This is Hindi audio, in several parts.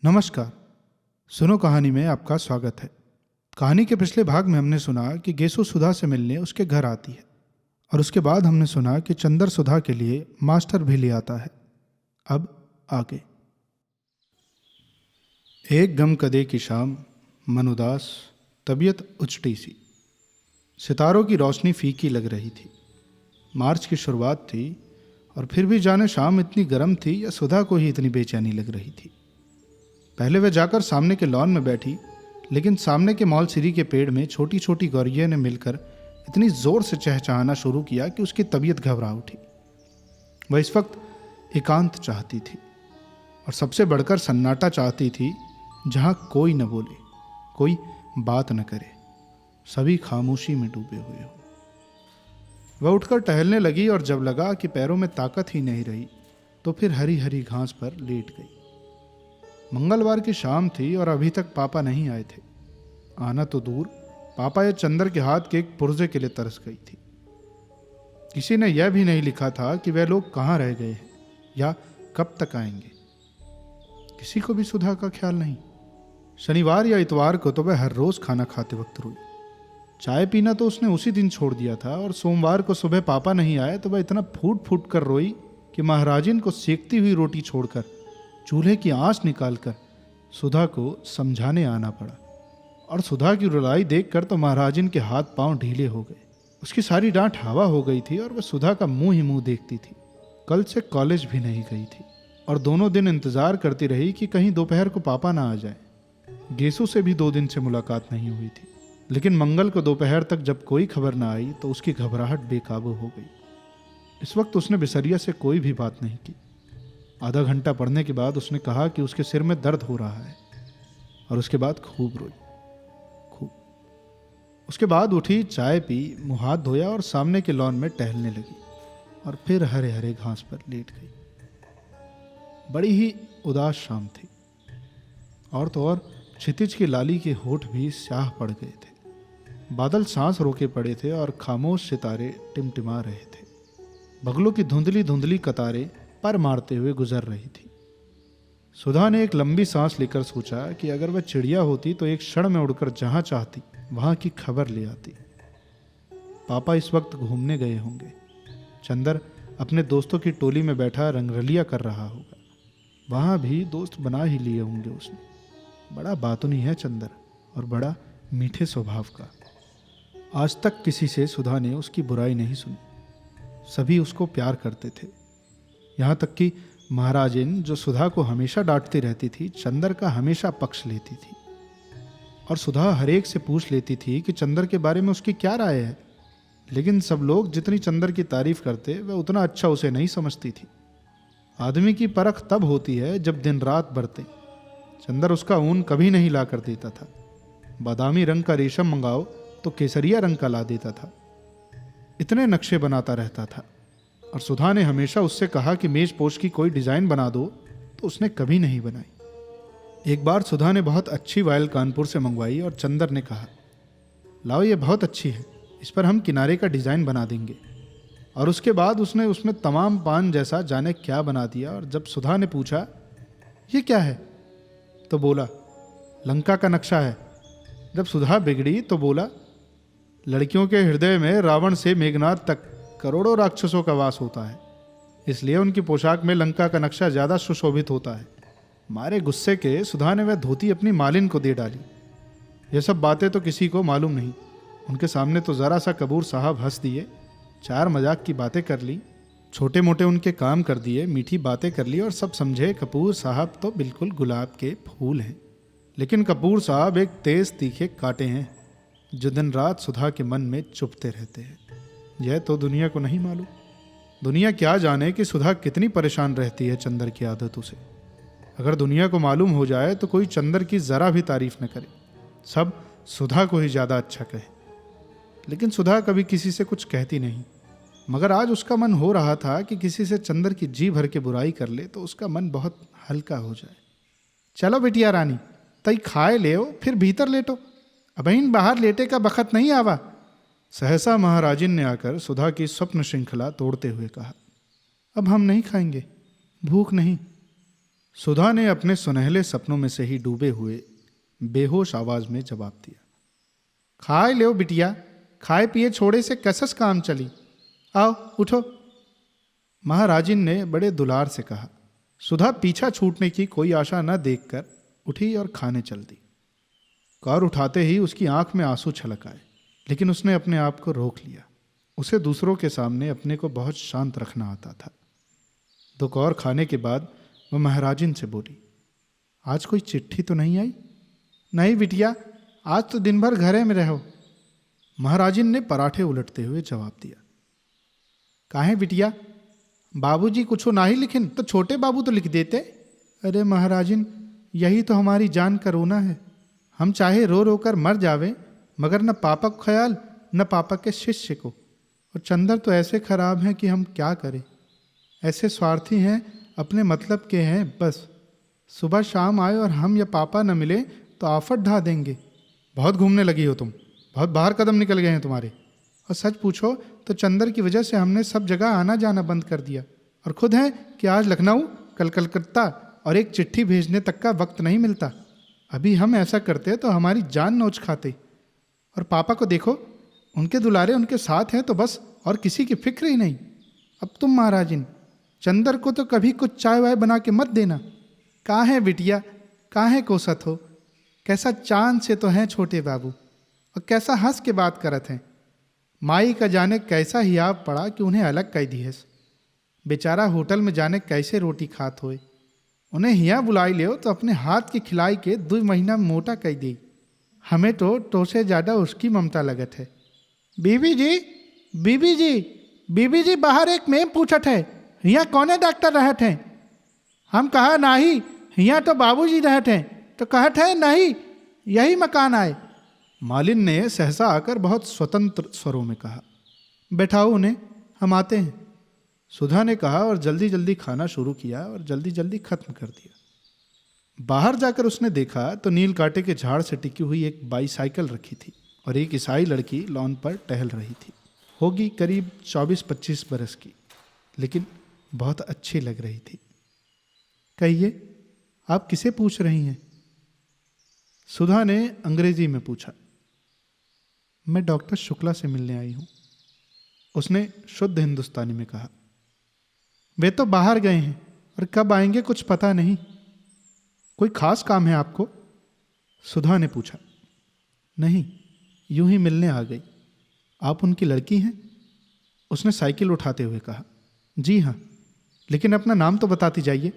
नमस्कार। सुनो कहानी में आपका स्वागत है। कहानी के पिछले भाग में हमने सुना कि गेसु सुधा से मिलने उसके घर आती है और उसके बाद हमने सुना कि चंदर सुधा के लिए मास्टर भी ले आता है। अब आगे। एक गमकदे की शाम, मन उदास, तबीयत उचटी सी। सितारों की रोशनी फीकी लग रही थी। मार्च की शुरुआत थी और फिर भी जाने शाम इतनी गर्म थी या सुधा को ही इतनी बेचैनी लग रही थी। पहले वह जाकर सामने के लॉन में बैठी, लेकिन सामने के मौलसिरी के पेड़ में छोटी छोटी गौरियों ने मिलकर इतनी जोर से चहचहाना शुरू किया कि उसकी तबीयत घबरा उठी। वह इस वक्त एकांत चाहती थी और सबसे बढ़कर सन्नाटा चाहती थी, जहां कोई न बोले, कोई बात न करे, सभी खामोशी में डूबे हुए हो। वह उठकर टहलने लगी और जब लगा कि पैरों में ताकत ही नहीं रही तो फिर हरी हरी घास पर लेट गई। मंगलवार की शाम थी और अभी तक पापा नहीं आए थे। आना तो दूर, पापा या चंदर के हाथ के एक पुर्जे के लिए तरस गई थी। किसी ने यह भी नहीं लिखा था कि वह लोग कहाँ रह गए हैं या कब तक आएंगे। किसी को भी सुधा का ख्याल नहीं। शनिवार या इतवार को तो वह हर रोज खाना खाते वक्त रोई। चाय पीना तो उसने उसी दिन छोड़ दिया था और सोमवार को सुबह पापा नहीं आए तो वह इतना फूट फूट कर रोई कि महाराजिन को सेकती हुई रोटी छोड़कर चूल्हे की आंच निकालकर सुधा को समझाने आना पड़ा। और सुधा की रुलाई देखकर तो महाराजिन के हाथ पांव ढीले हो गए। उसकी सारी डांट हवा हो गई थी और वह सुधा का मुंह ही मुंह देखती थी। कल से कॉलेज भी नहीं गई थी और दोनों दिन इंतजार करती रही कि कहीं दोपहर को पापा ना आ जाए। गेसु से भी 2 दिन से मुलाकात नहीं हुई थी, लेकिन मंगल को दोपहर तक जब कोई खबर ना आई तो उसकी घबराहट बेकाबू हो गई। इस वक्त उसने बिसरिया से कोई भी बात नहीं की। आधा घंटा पढ़ने के बाद उसने कहा कि उसके सिर में दर्द हो रहा है और उसके बाद खूब रोई, खूब। उसके बाद उठी, चाय पी, मुंह हाथ धोया और सामने के लॉन में टहलने लगी और फिर हरे हरे घास पर लेट गई। बड़ी ही उदास शाम थी और तो और क्षितिज की लाली के होठ भी स्याह पड़ गए थे। बादल सांस रोके पड़े थे और खामोश सितारे टिमटिमा रहे थे। बगलों की धुंधली धुंधली कतारें पर मारते हुए गुजर रही थी। सुधा ने एक लंबी सांस लेकर सोचा कि अगर वह चिड़िया होती तो एक क्षण में उड़कर जहां चाहती वहां की खबर ले आती। पापा इस वक्त घूमने गए होंगे। चंदर अपने दोस्तों की टोली में बैठा रंगरलिया कर रहा होगा। वहां भी दोस्त बना ही लिए होंगे उसने। बड़ा बातूनी है चंदर और बड़ा मीठे स्वभाव का। आज तक किसी से सुधा ने उसकी बुराई नहीं सुनी। सभी उसको प्यार करते थे, यहाँ तक कि महाराजिन, जो सुधा को हमेशा डांटती रहती थी, चंदर का हमेशा पक्ष लेती थी। और सुधा हरेक से पूछ लेती थी कि चंदर के बारे में उसकी क्या राय है, लेकिन सब लोग जितनी चंदर की तारीफ करते वह उतना अच्छा उसे नहीं समझती थी। आदमी की परख तब होती है जब दिन रात बरते। चंदर उसका ऊन कभी नहीं ला कर देता था। बादामी रंग का रेशम मंगाओ तो केसरिया रंग का ला देता था। इतने नक्शे बनाता रहता था और सुधा ने हमेशा उससे कहा कि मेज पोश की कोई डिज़ाइन बना दो, तो उसने कभी नहीं बनाई। एक बार सुधा ने बहुत अच्छी वायल कानपुर से मंगवाई और चंदर ने कहा, लाओ ये बहुत अच्छी है, इस पर हम किनारे का डिज़ाइन बना देंगे। और उसके बाद उसने उसमें तमाम पान जैसा जाने क्या बना दिया। और जब सुधा ने पूछा ये क्या है, तो बोला लंका का नक्शा है। जब सुधा बिगड़ी तो बोला लड़कियों के हृदय में रावण से मेघनाद तक करोड़ों राक्षसों का वास होता है, इसलिए उनकी पोशाक में लंका का नक्शा ज्यादा सुशोभित होता है। मारे गुस्से के सुधा ने वह धोती अपनी मालिन को दे डाली। यह सब बातें तो किसी को मालूम नहीं। उनके सामने तो जरा सा कपूर साहब हंस दिए, 4 मजाक की बातें कर ली, छोटे मोटे उनके काम कर दिए, मीठी बातें कर ली और सब समझे कपूर साहब तो बिल्कुल गुलाब के फूल हैं। लेकिन कपूर साहब एक तेज तीखे कांटे हैं जो दिन रात सुधा के मन में चुभते रहते हैं। यह तो दुनिया को नहीं मालूम। दुनिया क्या जाने कि सुधा कितनी परेशान रहती है चंदर की आदतों से। अगर दुनिया को मालूम हो जाए तो कोई चंदर की जरा भी तारीफ न करे, सब सुधा को ही ज़्यादा अच्छा कहे। लेकिन सुधा कभी किसी से कुछ कहती नहीं, मगर आज उसका मन हो रहा था कि किसी से चंदर की जी भर के बुराई कर ले तो उसका मन बहुत हल्का हो जाए। चलो बिटिया रानी, तई खाए ले फिर भीतर लेटो, अबहिन बाहर लेटे का बखत नहीं आवा। सहसा महाराजिन ने आकर सुधा की स्वप्न श्रृंखला तोड़ते हुए कहा, अब हम नहीं खाएंगे, भूख नहीं। सुधा ने अपने सुनहले सपनों में से ही डूबे हुए बेहोश आवाज में जवाब दिया, खाए लो बिटिया, खाए पिए छोड़े से कसस काम चली, आओ उठो। महाराजिन ने बड़े दुलार से कहा। सुधा पीछा छूटने की कोई आशा न देखकर उठी और खाने चल दी। कौर उठाते ही उसकी आंख में आंसू छलक आए, लेकिन उसने अपने आप को रोक लिया। उसे दूसरों के सामने अपने को बहुत शांत रखना आता था। दो कौर खाने के बाद वह महाराजिन से बोली, आज कोई चिट्ठी तो नहीं आई? नहीं बिटिया, आज तो दिन भर घरे में रहो। महाराजिन ने पराठे उलटते हुए जवाब दिया, काहे बिटिया, बाबूजी कुछो ना ही लिखिन तो छोटे बाबू तो लिख देते। अरे महाराजिन, यही तो हमारी जान का रोना है। हम चाहे रो रो कर मर जावे, मगर न पापा को ख्याल न पापा के शिष्य को। और चंदर तो ऐसे खराब हैं कि हम क्या करें। ऐसे स्वार्थी हैं, अपने मतलब के हैं बस। सुबह शाम आए और हम या पापा न मिले तो आफत ढा देंगे। बहुत घूमने लगी हो तुम, बहुत बाहर कदम निकल गए हैं तुम्हारे। और सच पूछो तो चंदर की वजह से हमने सब जगह आना जाना बंद कर दिया। और खुद है कि आज लखनऊ, कल कलकत्ता, और एक चिट्ठी भेजने तक का वक्त नहीं मिलता। अभी हम ऐसा करते तो हमारी जान नोच खाते। और पापा को देखो, उनके दुलारे उनके साथ हैं तो बस, और किसी की फिक्र ही नहीं। अब तुम महाराजिन, चंदर को तो कभी कुछ चाय वाय बना के मत देना। काहे बिटिया, काहे कोसत हो? कैसा चांद से तो हैं छोटे बाबू, और कैसा हंस के बात करत हैं। माई का जाने कैसा हियाब पड़ा कि उन्हें अलग कह दी है। बेचारा होटल में जाने कैसे रोटी खात होए। उन्हें हिया बुलाई ले तो अपने हाथ की खिलाई के 2 महीना में मोटा कह दी। हमें तो से ज़्यादा उसकी ममता लगत है। बीबी जी, बीबी जी, बीबी जी, बाहर एक मेम पूछत है, हिया कौने डॉक्टर रहत हैं? हम कहा नाही, हिया तो बाबूजी रहत हैं। तो कहत है नहीं, यही मकान आए। मालिन ने सहसा आकर बहुत स्वतंत्र स्वरों में कहा, बैठाओ उन्हें, हम आते हैं। सुधा ने कहा और जल्दी जल्दी खाना शुरू किया और जल्दी जल्दी खत्म कर दिया। बाहर जाकर उसने देखा तो नील कांटे के झाड़ से टिकी हुई एक बाईसाइकिल रखी थी और एक ईसाई लड़की लॉन पर टहल रही थी। होगी करीब 24-25 बरस की, लेकिन बहुत अच्छी लग रही थी। कहिए, आप किसे पूछ रही हैं? सुधा ने अंग्रेजी में पूछा। मैं डॉक्टर शुक्ला से मिलने आई हूं, उसने शुद्ध हिंदुस्तानी में कहा। वे तो बाहर गए हैं और कब आएंगे कुछ पता नहीं। कोई खास काम है आपको? सुधा ने पूछा। नहीं, यूं ही मिलने आ गई। आप उनकी लड़की हैं? उसने साइकिल उठाते हुए कहा। जी हाँ, लेकिन अपना नाम तो बताती जाइए।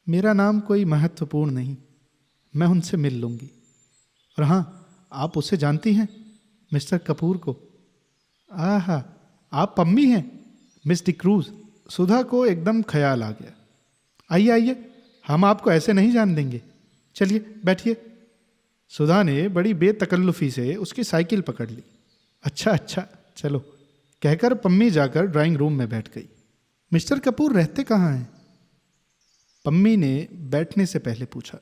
मेरा नाम कोई महत्वपूर्ण नहीं, मैं उनसे मिल लूंगी। और हाँ, आप उसे जानती हैं, मिस्टर कपूर को? आहा, आप पम्मी हैं, मिस डिक्रूज। सुधा को एकदम ख्याल आ गया। आइए आइए, हम आपको ऐसे नहीं जान देंगे। चलिए बैठिए। सुधा ने बड़ी बेतकल्लुफी से उसकी साइकिल पकड़ ली। अच्छा अच्छा, चलो, कहकर पम्मी जाकर ड्राइंग रूम में बैठ गई। मिस्टर कपूर रहते कहाँ हैं? पम्मी ने बैठने से पहले पूछा।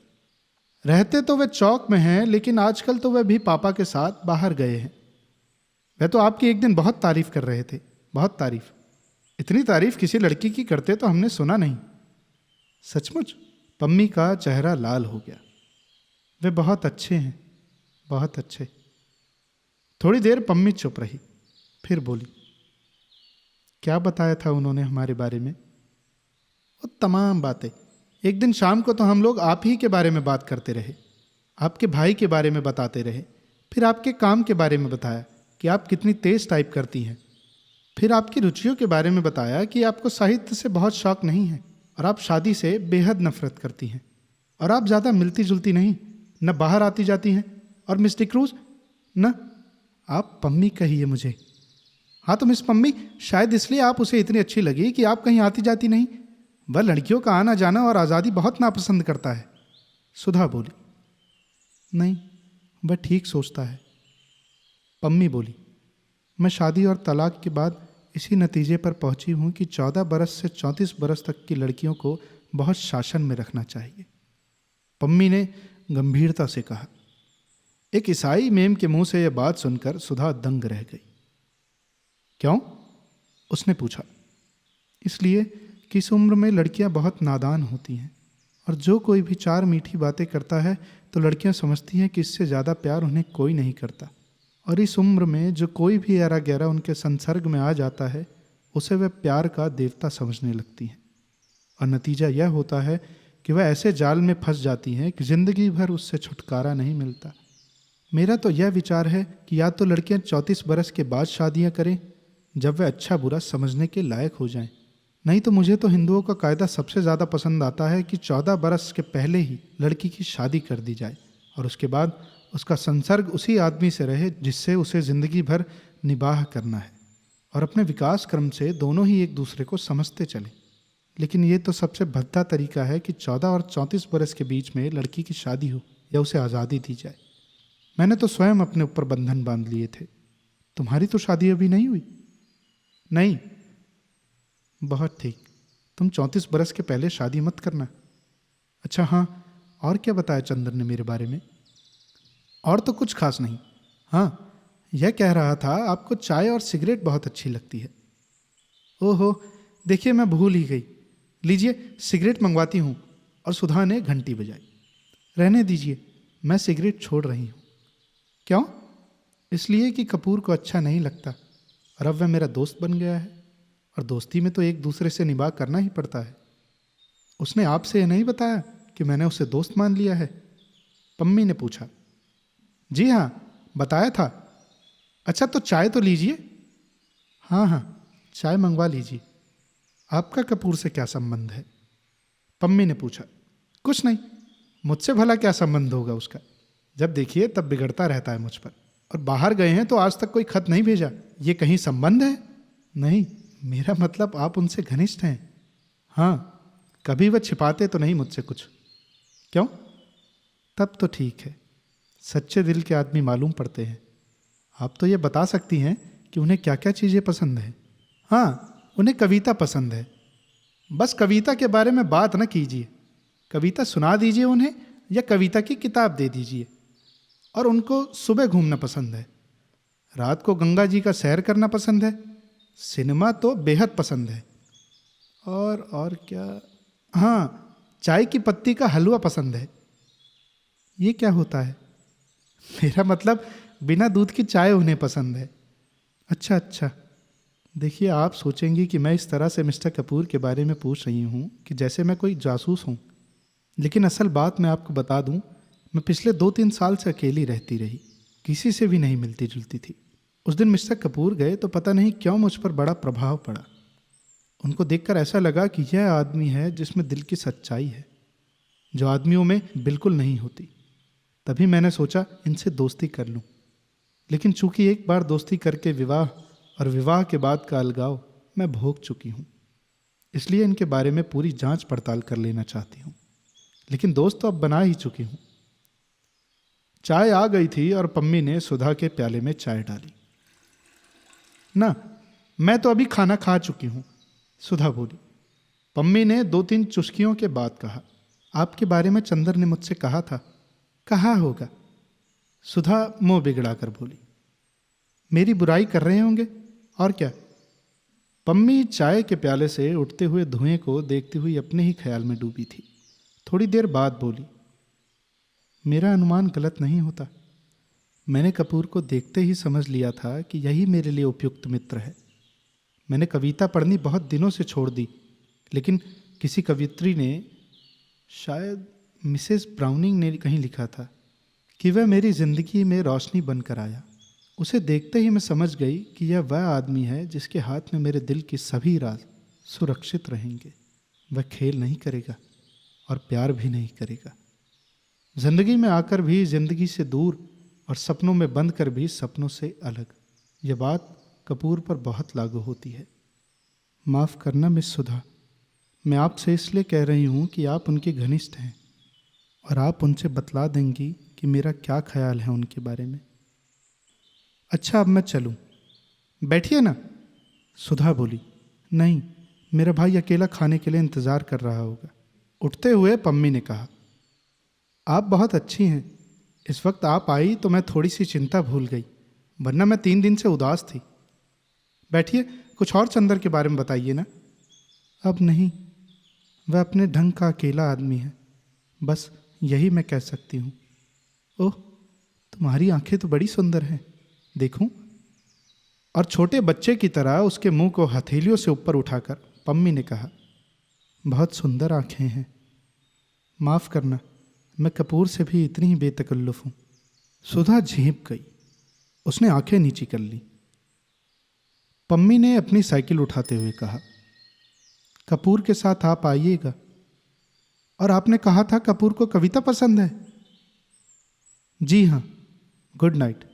रहते तो वे चौक में हैं, लेकिन आजकल तो वे भी पापा के साथ बाहर गए हैं। वे तो आपकी एक दिन बहुत तारीफ कर रहे थे, बहुत तारीफ। इतनी तारीफ किसी लड़की की करते तो हमने सुना नहीं। सचमुच? पम्मी का चेहरा लाल हो गया। वे बहुत अच्छे हैं, बहुत अच्छे। थोड़ी देर पम्मी चुप रही, फिर बोली। क्या बताया था उन्होंने हमारे बारे में? वो तमाम बातें। एक दिन शाम को तो हम लोग आप ही के बारे में बात करते रहे, आपके भाई के बारे में बताते रहे। फिर आपके काम के बारे में बताया कि आप कितनी तेज टाइप करती हैं। फिर आपकी रुचियों के बारे में बताया कि आपको साहित्य से बहुत शौक नहीं है और आप शादी से बेहद नफरत करती हैं। और आप ज़्यादा मिलती जुलती नहीं, न बाहर आती जाती हैं। और मिस डिक्रूज, न आप पम्मी कहिए मुझे। हाँ तो मिस पम्मी, शायद इसलिए आप उसे इतनी अच्छी लगी कि आप कहीं आती जाती नहीं। वह लड़कियों का आना जाना और आज़ादी बहुत नापसंद करता है। सुधा बोली। नहीं, वह ठीक सोचता है। पम्मी बोली। मैं शादी और तलाक के बाद इसी नतीजे पर पहुंची हूं कि 14 बरस से 34 बरस तक की लड़कियों को बहुत शासन में रखना चाहिए। पम्मी ने गंभीरता से कहा। एक ईसाई मेम के मुंह से यह बात सुनकर सुधा दंग रह गई। क्यों? उसने पूछा। इसलिए कि इस उम्र में लड़कियां बहुत नादान होती हैं। और जो कोई भी चार मीठी बातें करता है तो लड़कियां समझती हैं कि इससे ज़्यादा प्यार उन्हें कोई नहीं करता। और इस उम्र में जो कोई भी ऐरा गहरा उनके संसर्ग में आ जाता है उसे वह प्यार का देवता समझने लगती हैं। और नतीजा यह होता है कि वह ऐसे जाल में फंस जाती हैं कि जिंदगी भर उससे छुटकारा नहीं मिलता। मेरा तो यह विचार है कि या तो लड़कियां 34 बरस के बाद शादियां करें जब वे अच्छा बुरा समझने के लायक हो जाएं, नहीं तो मुझे तो हिंदुओं का कायदा सबसे ज़्यादा पसंद आता है कि 14 बरस के पहले ही लड़की की शादी कर दी जाए और उसके बाद उसका संसर्ग उसी आदमी से रहे जिससे उसे ज़िंदगी भर निबाह करना है, और अपने विकास क्रम से दोनों ही एक दूसरे को समझते चलें। लेकिन ये तो सबसे भद्दा तरीका है कि 14 और 34 बरस के बीच में लड़की की शादी हो या उसे आज़ादी दी जाए। मैंने तो स्वयं अपने ऊपर बंधन बांध लिए थे। तुम्हारी तो शादी अभी नहीं हुई? नहीं। बहुत ठीक, तुम 34 बरस के पहले शादी मत करना। अच्छा हाँ, और क्या बताया चंद्र ने मेरे बारे में? और तो कुछ खास नहीं। हाँ, यह कह रहा था आपको चाय और सिगरेट बहुत अच्छी लगती है। ओहो, देखिए मैं भूल ही गई। लीजिए सिगरेट मंगवाती हूँ। और सुधा ने घंटी बजाई। रहने दीजिए, मैं सिगरेट छोड़ रही हूँ। क्यों? इसलिए कि कपूर को अच्छा नहीं लगता और अब वह मेरा दोस्त बन गया है, और दोस्ती में तो एक दूसरे से निभाव करना ही पड़ता है। उसने आपसे यह नहीं बताया कि मैंने उसे दोस्त मान लिया है? पम्मी ने पूछा। जी हाँ, बताया था। अच्छा तो चाय तो लीजिए। हाँ हाँ, चाय मंगवा लीजिए। आपका कपूर से क्या संबंध है? पम्मी ने पूछा। कुछ नहीं, मुझसे भला क्या संबंध होगा उसका? जब देखिए तब बिगड़ता रहता है मुझ पर, और बाहर गए हैं तो आज तक कोई खत नहीं भेजा। ये कहीं संबंध है? नहीं, मेरा मतलब आप उनसे घनिष्ठ हैं। हाँ, कभी वह छिपाते तो नहीं मुझसे कुछ। क्यों? तब तो ठीक है, सच्चे दिल के आदमी मालूम पड़ते हैं। आप तो ये बता सकती हैं कि उन्हें क्या क्या चीज़ें पसंद है? हाँ, उन्हें कविता पसंद है। बस कविता के बारे में बात न कीजिए, कविता सुना दीजिए उन्हें या कविता की किताब दे दीजिए। और उनको सुबह घूमना पसंद है, रात को गंगा जी का सैर करना पसंद है, सिनेमा तो बेहद पसंद है। और क्या? हाँ, चाय की पत्ती का हलवा पसंद है। ये क्या होता है? मेरा मतलब बिना दूध की चाय उन्हें पसंद है। अच्छा अच्छा, देखिए आप सोचेंगी कि मैं इस तरह से मिस्टर कपूर के बारे में पूछ रही हूँ कि जैसे मैं कोई जासूस हूँ, लेकिन असल बात मैं आपको बता दूँ, मैं पिछले 2-3 साल से अकेली रहती रही, किसी से भी नहीं मिलती जुलती थी। उस दिन मिस्टर कपूर गए तो पता नहीं क्यों मुझ पर बड़ा प्रभाव पड़ा। उनको देखकर ऐसा लगा कि यह आदमी है जिसमें दिल की सच्चाई है, जो आदमियों में बिल्कुल नहीं होती। तभी मैंने सोचा इनसे दोस्ती कर लूं। लेकिन चूंकि एक बार दोस्ती करके विवाह और विवाह के बाद का अलगाव मैं भोग चुकी हूं, इसलिए इनके बारे में पूरी जांच पड़ताल कर लेना चाहती हूं। लेकिन दोस्त तो अब बना ही चुकी हूं। चाय आ गई थी और पम्मी ने सुधा के प्याले में चाय डाली। ना, मैं तो अभी खाना खा चुकी हूं, सुधा बोली। पम्मी ने 2-3 चुस्कियों के बाद कहा, आपके बारे में चंदर ने मुझसे कहा था। कहा होगा, सुधा मुंह बिगड़ाकर बोली। मेरी बुराई कर रहे होंगे और क्या? पम्मी चाय के प्याले से उठते हुए धुएं को देखती हुई अपने ही ख्याल में डूबी थी। थोड़ी देर बाद बोली, मेरा अनुमान गलत नहीं होता। मैंने कपूर को देखते ही समझ लिया था कि यही मेरे लिए उपयुक्त मित्र है। मैंने कविता पढ़नी बहुत दिनों से छोड़ दी, लेकिन किसी कवित्री ने, शायद मिसेस ब्राउनिंग ने कहीं लिखा था कि वह मेरी जिंदगी में रोशनी बनकर आया। उसे देखते ही मैं समझ गई कि यह वह आदमी है जिसके हाथ में मेरे दिल के सभी राज सुरक्षित रहेंगे। वह खेल नहीं करेगा और प्यार भी नहीं करेगा। जिंदगी में आकर भी जिंदगी से दूर और सपनों में बंद कर भी सपनों से अलग। यह बात कपूर पर बहुत लागू होती है। माफ़ करना मिस सुधा, मैं आपसे इसलिए कह रही हूँ कि आप उनके घनिष्ठ हैं और आप उनसे बतला देंगी कि मेरा क्या ख्याल है उनके बारे में। अच्छा, अब मैं चलूँ? बैठिए ना, सुधा बोली। नहीं, मेरा भाई अकेला खाने के लिए इंतज़ार कर रहा होगा। उठते हुए पम्मी ने कहा, आप बहुत अच्छी हैं। इस वक्त आप आई तो मैं थोड़ी सी चिंता भूल गई, वरना मैं 3 दिन से उदास थी। बैठिए, कुछ और चंदर के बारे में बताइए ना। अब नहीं, वह अपने ढंग का अकेला आदमी है, बस यही मैं कह सकती हूँ। ओह, तुम्हारी आंखें तो बड़ी सुंदर हैं, देखूं? और छोटे बच्चे की तरह उसके मुंह को हथेलियों से ऊपर उठाकर पम्मी ने कहा, बहुत सुंदर आंखें हैं। माफ़ करना, मैं कपूर से भी इतनी ही बेतकल्लुफ़ हूँ। सुधा झेंप गई। उसने आंखें नीची कर ली। पम्मी ने अपनी साइकिल उठाते हुए कहा, कपूर के साथ आप आइएगा। और आपने कहा था कपूर को कविता पसंद है? जी हाँ, गुड नाइट।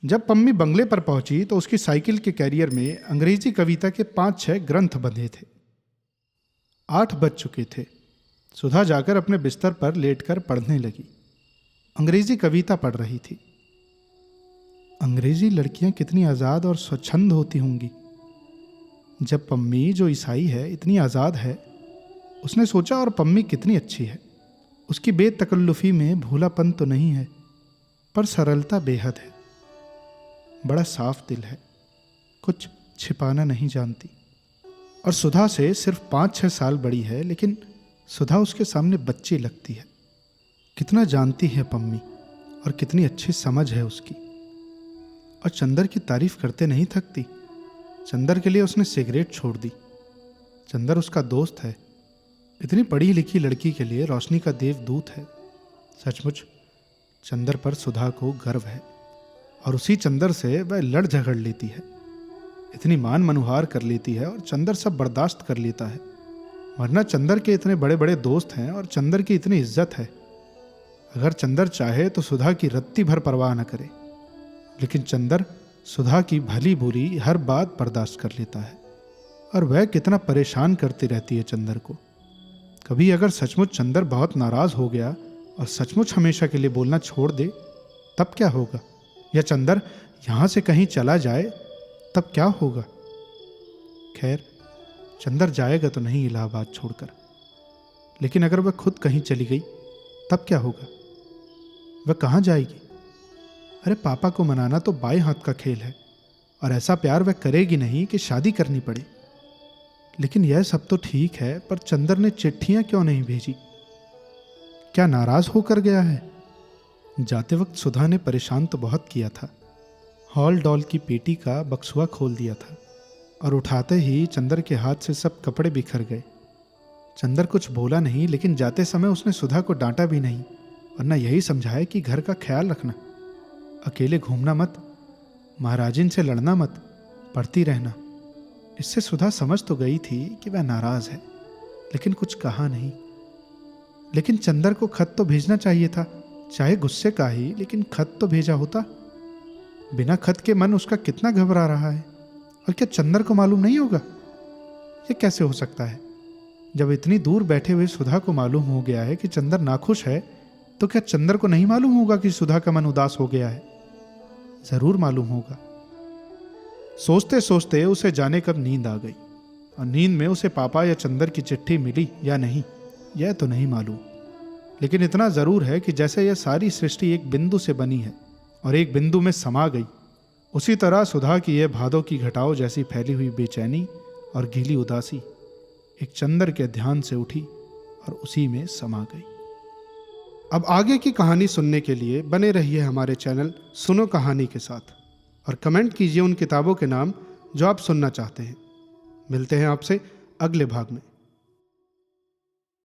जब पम्मी बंगले पर पहुंची तो उसकी साइकिल के कैरियर में अंग्रेजी कविता के 5-6 ग्रंथ बंधे थे। 8 बज चुके थे। सुधा जाकर अपने बिस्तर पर लेटकर पढ़ने लगी। अंग्रेजी कविता पढ़ रही थी। अंग्रेजी लड़कियां कितनी आज़ाद और स्वच्छंद होती होंगी। जब पम्मी, जो ईसाई है, इतनी आज़ाद है, उसने सोचा, और पम्मी कितनी अच्छी है। उसकी बेतकल्लुफ़ी में भूलापन तो नहीं है, पर सरलता बेहद है। बड़ा साफ दिल है, कुछ छिपाना नहीं जानती। और सुधा से सिर्फ 5-6 साल बड़ी है, लेकिन सुधा उसके सामने बच्ची लगती है। कितना जानती है पम्मी, और कितनी अच्छी समझ है उसकी। और चंदर की तारीफ करते नहीं थकती। चंदर के लिए उसने सिगरेट छोड़ दी। चंदर उसका दोस्त है। इतनी पढ़ी लिखी लड़की के लिए रोशनी का देवदूत है। सचमुच चंदर पर सुधा को गर्व है, और उसी चंदर से वह लड़ झगड़ लेती है। इतनी मान मनुहार कर लेती है, और चंदर सब बर्दाश्त कर लेता है। वरना चंदर के इतने बड़े बड़े दोस्त हैं, और चंदर की इतनी इज्जत है। अगर चंदर चाहे तो सुधा की रत्ती भर परवाह न करे, लेकिन चंदर सुधा की भली बुरी हर बात बर्दाश्त कर लेता है। और वह कितना परेशान करती रहती है चंदर को। कभी अगर सचमुच चंदर बहुत नाराज हो गया और सचमुच हमेशा के लिए बोलना छोड़ दे, तब क्या होगा? या चंदर यहाँ से कहीं चला जाए, तब क्या होगा? खैर, चंदर जाएगा तो नहीं इलाहाबाद छोड़कर, लेकिन अगर वह खुद कहीं चली गई, तब क्या होगा? वह कहाँ जाएगी? अरे, पापा को मनाना तो बाएं हाथ का खेल है, और ऐसा प्यार वह करेगी नहीं कि शादी करनी पड़े। लेकिन यह सब तो ठीक है, पर चंदर ने चिट्ठियां क्यों नहीं भेजी? क्या नाराज होकर गया है? जाते वक्त सुधा ने परेशान तो बहुत किया था। हॉल डॉल की पेटी का बक्सुआ खोल दिया था, और उठाते ही चंदर के हाथ से सब कपड़े बिखर गए। चंदर कुछ बोला नहीं, लेकिन जाते समय उसने सुधा को डांटा भी नहीं, वरना यही समझाया कि घर का ख्याल रखना, अकेले घूमना मत, महाराजिन से लड़ना मत, पढ़ती रहना। इससे सुधा समझ तो गई थी कि वह नाराज है, लेकिन कुछ कहा नहीं। लेकिन चंदर को खत तो भेजना चाहिए था, चाहे गुस्से का ही, लेकिन खत तो भेजा होता। बिना खत के मन उसका कितना घबरा रहा है। और क्या चंदर को मालूम नहीं होगा? ये कैसे हो सकता है? जब इतनी दूर बैठे हुए सुधा को मालूम हो गया है कि चंदर नाखुश है, तो क्या चंदर को नहीं मालूम होगा कि सुधा का मन उदास हो गया है? जरूर मालूम होगा। सोचते सोचते उसे जाने कब नींद आ गई, और नींद में उसे पापा या चंदर की चिट्ठी मिली या नहीं, यह तो नहीं मालूम। लेकिन इतना जरूर है कि जैसे यह सारी सृष्टि एक बिंदु से बनी है और एक बिंदु में समा गई, उसी तरह सुधा की यह भादों की घटाओं जैसी फैली हुई बेचैनी और गीली उदासी एक चंदर के ध्यान से उठी और उसी में समा गई। अब आगे की कहानी सुनने के लिए बने रहिए हमारे चैनल सुनो कहानी के साथ, और कमेंट कीजिए उन किताबों के नाम जो आप सुनना चाहते हैं। मिलते हैं आपसे अगले भाग में।